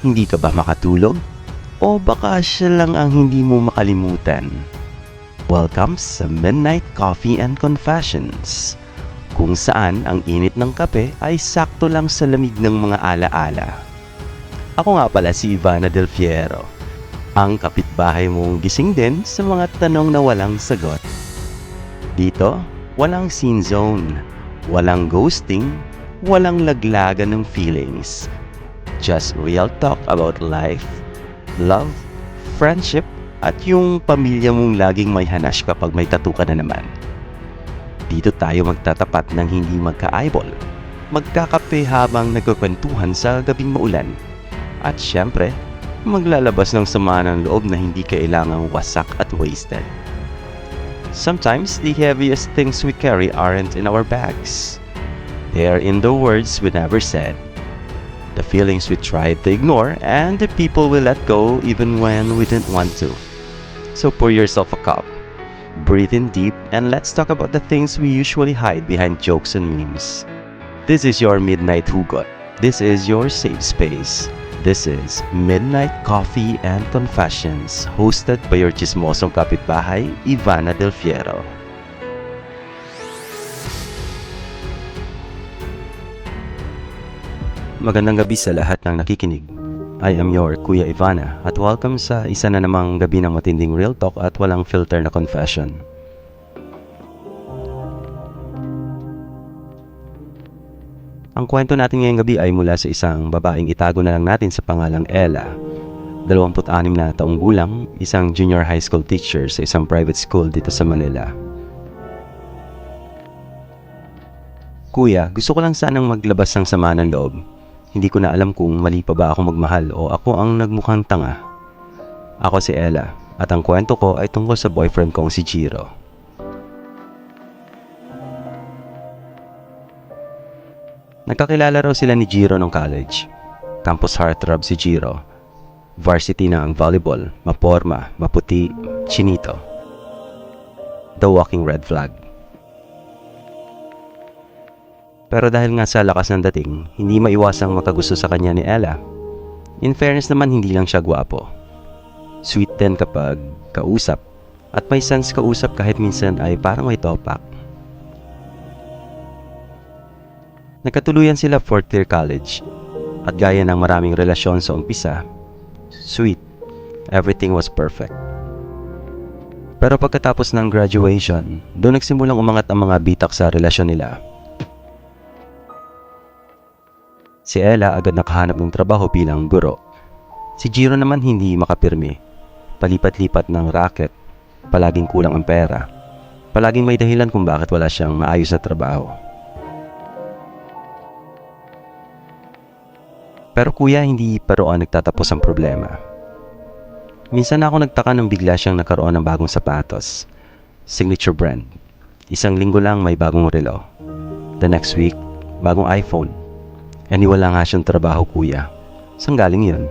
Hindi ka ba makatulog? O baka siya lang ang hindi mo makalimutan? Welcome sa Midnight Coffee and Confessions, kung saan ang init ng kape ay sakto lang sa lamig ng mga alaala. Ako nga pala si Ivana Del Fiero, ang kapitbahay mong gising din sa mga tanong na walang sagot. Dito, walang scene zone, walang ghosting, walang laglagan ng feelings. Just real talk about life, love, friendship, at yung pamilya mong laging may hanash kapag may tattoo ka na naman. Dito tayo magtatapat ng hindi magka-eyeball, magkakape habang nagkukwentuhan sa gabing maulan, at syempre, maglalabas ng sama ng loob na hindi kailangang wasak at wasted. Sometimes the heaviest things we carry aren't in our bags. They are in the words we never said, the feelings we tried to ignore, and the people we let go even when we didn't want to. So pour yourself a cup, breathe in deep, and let's talk about the things we usually hide behind jokes and memes. This is your Midnight Hugot. This is your safe space. This is Midnight Coffee and Confessions, hosted by your chismosong kapitbahay, Ivana Del Fiero. Magandang gabi sa lahat ng nakikinig. I am your Kuya Ivana at welcome sa isa na namang gabi ng matinding real talk at walang filter na confession. Ang kwento natin ngayong gabi ay mula sa isang babaeng itago na lang natin sa pangalang Ella. 26 na taong gulang, isang junior high school teacher sa isang private school dito sa Manila. Kuya, gusto ko lang sanang maglabas ng sama ng loob. Hindi ko na alam kung mali pa ba ako magmahal o ako ang nagmukhang tanga. Ako si Ella at ang kwento ko ay tungkol sa boyfriend kong si Jiro. Nagkakilala raw sila ni Jiro nung college. Campus heartthrob si Jiro. Varsity na ang volleyball, maporma, maputi, chinito. The walking red flag. Pero dahil nga sa lakas ng dating, hindi maiwasang makagusto sa kanya ni Ella. In fairness naman, hindi lang siya gwapo. Sweet din kapag kausap, at may sense kausap kahit minsan ay parang may topak. Nagkatuluyan sila 4th year college, at gaya ng maraming relasyon sa umpisa, sweet, everything was perfect. Pero pagkatapos ng graduation, doon nagsimulang umangat ang mga bitak sa relasyon nila. Si Ella agad nakahanap ng trabaho bilang guro. Si Jiro naman hindi makapirmi. Palipat-lipat ng racket, palaging kulang ang pera, palaging may dahilan kung bakit wala siyang maayos na trabaho. Pero kuya, hindi pa roon nagtatapos ang problema. Minsan ako nagtaka nang bigla siyang nakaroon ng bagong sapatos, signature brand. Isang linggo lang may bagong relo. The next week, bagong iPhone. Wala nga siyang trabaho, kuya. Saan galing yun?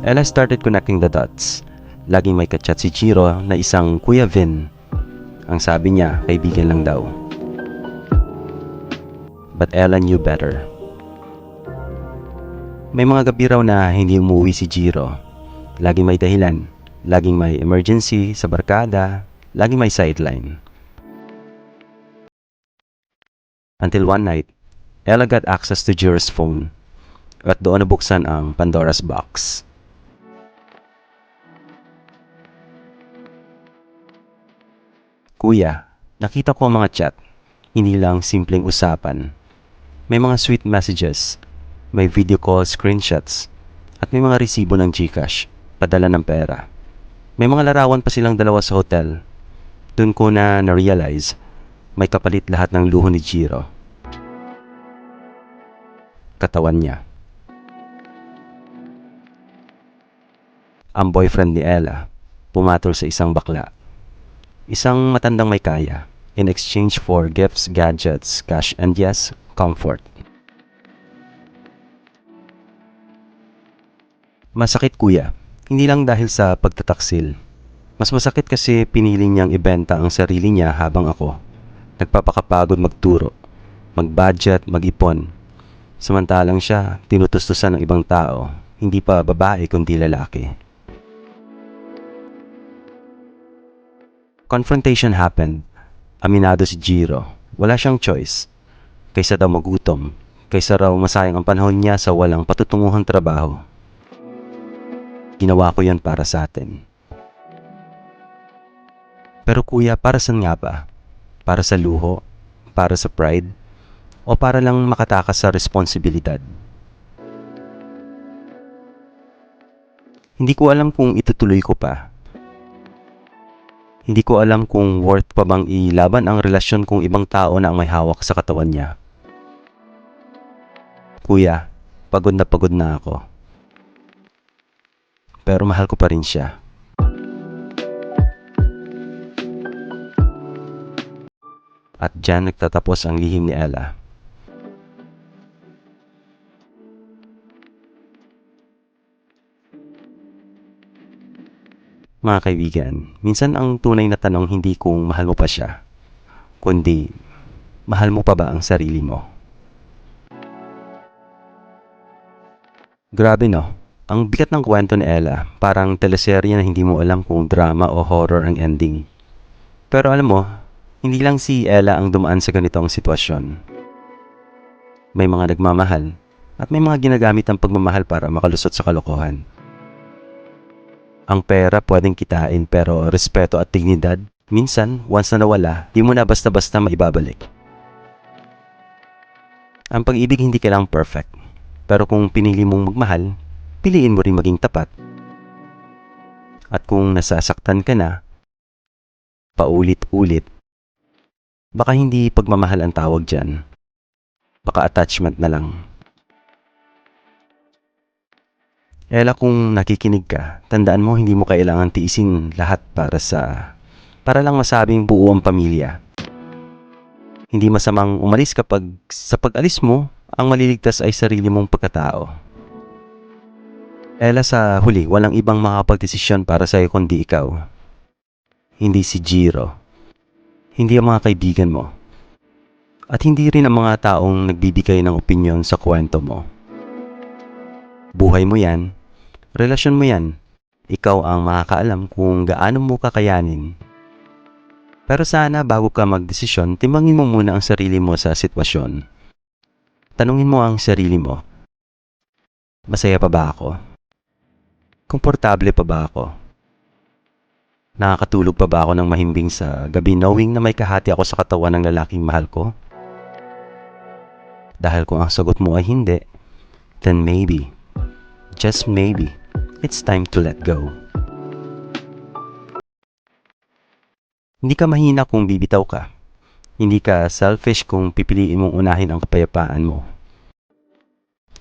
Ella started connecting the dots. Laging may kachat si Jiro na isang Kuya Vin. Ang sabi niya, kaibigan lang daw. But Ella knew better. May mga gabi raw na hindi umuwi si Jiro. Laging may dahilan. Laging may emergency sa barkada. Laging may sideline. Until one night, Ella got access to Jiro's phone at doon nabuksan ang Pandora's box. Kuya, nakita ko ang mga chat, hindi lang simpleng usapan. May mga sweet messages, may video call screenshots, at may mga resibo ng GCash, padala ng pera. May mga larawan pa silang dalawa sa hotel. Doon ko na-realize, may kapalit lahat ng luho ni Jiro. Katawan niya. Ang boyfriend ni Ella pumatol sa isang bakla. Isang matandang may kaya in exchange for gifts, gadgets, cash, and yes, comfort. Masakit kuya, hindi lang dahil sa pagtataksil. Mas masakit kasi pinili niyang ibenta ang sarili niya habang ako nagpapakapagod magturo, mag-budget, mag-ipon. Samantalang siya, tinutustusan ng ibang tao, hindi pa babae kundi lalaki. Confrontation happened. Aminado si Jiro. Wala siyang choice. Kaysa daw magutom, kaysa raw masayang ang panahon niya sa walang patutunguhang trabaho. Ginawa ko yan para sa atin. Pero kuya, para saan nga ba? Para sa luho? Para sa pride? O para lang makatakas sa responsibilidad? Hindi ko alam kung itutuloy ko pa. Hindi ko alam kung worth pa bang ilaban ang relasyon kung ibang tao na ang may hawak sa katawan niya. Kuya, pagod na ako. Pero mahal ko pa rin siya. At diyan nagtatapos ang lihim ni Ella. Mga kaibigan, minsan ang tunay na tanong hindi kung mahal mo pa siya, kundi mahal mo pa ba ang sarili mo? Grabe no, ang bigat ng kwento ni Ella, parang teleserye na hindi mo alam kung drama o horror ang ending. Pero alam mo, hindi lang si Ella ang dumaan sa ganitong sitwasyon. May mga nagmamahal at may mga ginagamit ang pagmamahal para makalusot sa kalokohan. Ang pera pwedeng kitain pero respeto at dignidad, minsan, once na nawala, di mo na basta-basta maibabalik. Ang pag-ibig hindi kailangang perfect. Pero kung pinili mong magmahal, piliin mo rin maging tapat. At kung nasasaktan ka na, paulit-ulit, baka hindi pagmamahal ang tawag dyan. Baka attachment na lang. Ella, kung nakikinig ka, tandaan mo hindi mo kailangan tiisin lahat para lang masabing buo ang pamilya. Hindi masamang umalis kapag sa pag-alis mo, ang maliligtas ay sarili mong pagkatao. Ella, sa huli, walang ibang makapagdesisyon para sa'yo kundi ikaw. Hindi si Jiro. Hindi ang mga kaibigan mo. At hindi rin ang mga taong nagbibigay ng opinyon sa kwento mo. Buhay mo yan. Relasyon mo yan. Ikaw ang makakaalam kung gaano mo kakayanin. Pero sana bago ka magdesisyon, timbangin mo muna ang sarili mo sa sitwasyon. Tanungin mo ang sarili mo. Masaya pa ba ako? Komportable pa ba ako? Nakakatulog pa ba ako ng mahimbing sa gabi knowing na may kahati ako sa katawan ng lalaking mahal ko? Dahil kung ang sagot mo ay hindi, then maybe, just maybe, it's time to let go. Hindi ka mahina kung bibitaw ka. Hindi ka selfish kung pipiliin mong unahin ang kapayapaan mo.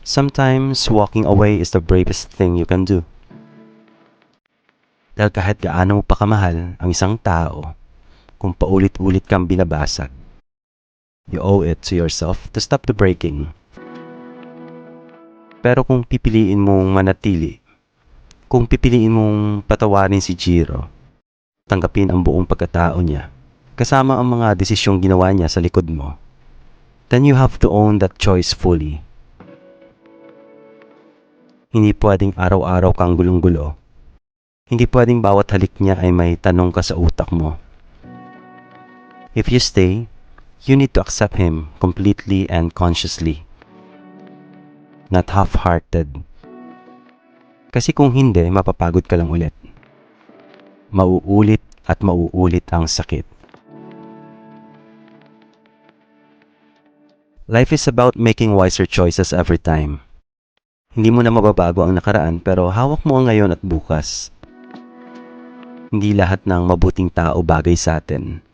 Sometimes, walking away is the bravest thing you can do. Dahil kahit gaano mo pa kamahal ang isang tao, kung paulit-ulit kang binabasag, you owe it to yourself to stop the breaking. Pero kung pipiliin mong manatili, kung pipiliin mong patawarin si Jiro, tanggapin ang buong pagkatao niya, kasama ang mga desisyong ginawa niya sa likod mo, then you have to own that choice fully. Hindi pwedeng araw-araw kang gulong-gulo. Hindi pwedeng bawat halik niya ay may tanong ka sa utak mo. If you stay, you need to accept him completely and consciously. Not half-hearted. Kasi kung hindi, mapapagod ka lang ulit. Mauulit at mauulit ang sakit. Life is about making wiser choices every time. Hindi mo na mababago ang nakaraan pero hawak mo ang ngayon at bukas. Hindi lahat ng mabuting tao bagay sa atin.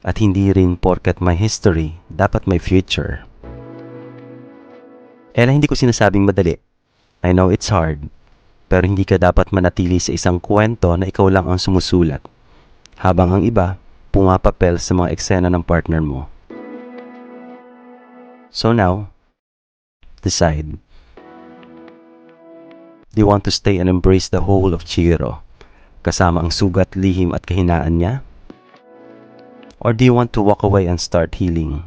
At hindi rin porket may history, dapat may future. Ella, hindi ko sinasabing madali. I know it's hard. Pero hindi ka dapat manatili sa isang kwento na ikaw lang ang sumusulat. Habang ang iba, pumapapel sa mga eksena ng partner mo. So now, decide. Do you want to stay and embrace the whole of Chihiro, kasama ang sugat, lihim at kahinaan niya? Or do you want to walk away and start healing?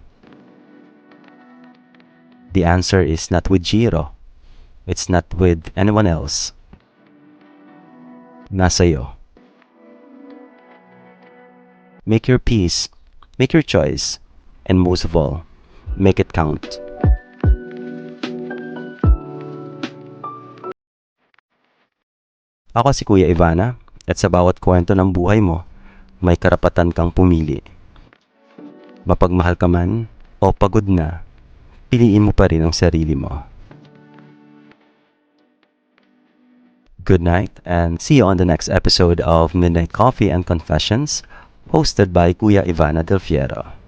The answer is not with Jiro. It's not with anyone else. Nasa'yo. Make your peace, make your choice, and most of all, make it count. Ako si Kuya Ivana, at sa bawat kwento ng buhay mo, may karapatan kang pumili. Mapagmahal ka man o pagod na, piliin mo pa rin ang sarili mo. Good night and see you on the next episode of Midnight Coffee and Confessions, hosted by Kuya Ivana Del Fiero.